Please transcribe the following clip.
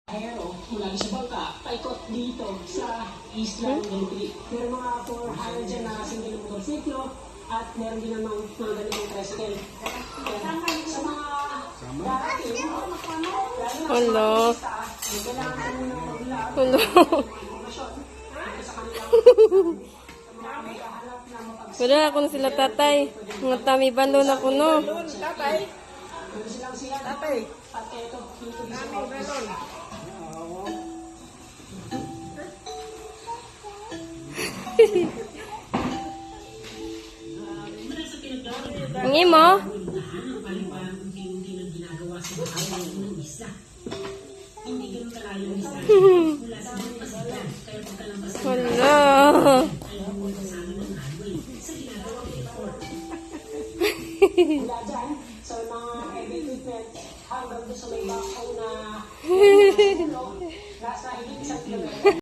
Aero, mula sa bangka, paikot dito sa Isla ng Galipili. Meron mga 400 dyan na single motorsiklo at meron din namang mga ganitong tricycle. Sa mga darating, lalo na sa mga turista, kailangan mo nang mag-vlog informasyon sa kanilang maghahanap na mapagsilang. Wala ako na sila tatay. Mga tami bando na ko no. Tatay. Silang sila Tatay. at eto, dito sa Mami, office. balon. Ang imo? Wala. Mula dyan, sa mga heavy equipment, hanggang doon sa may backhoe na nasa higit isang kilometro.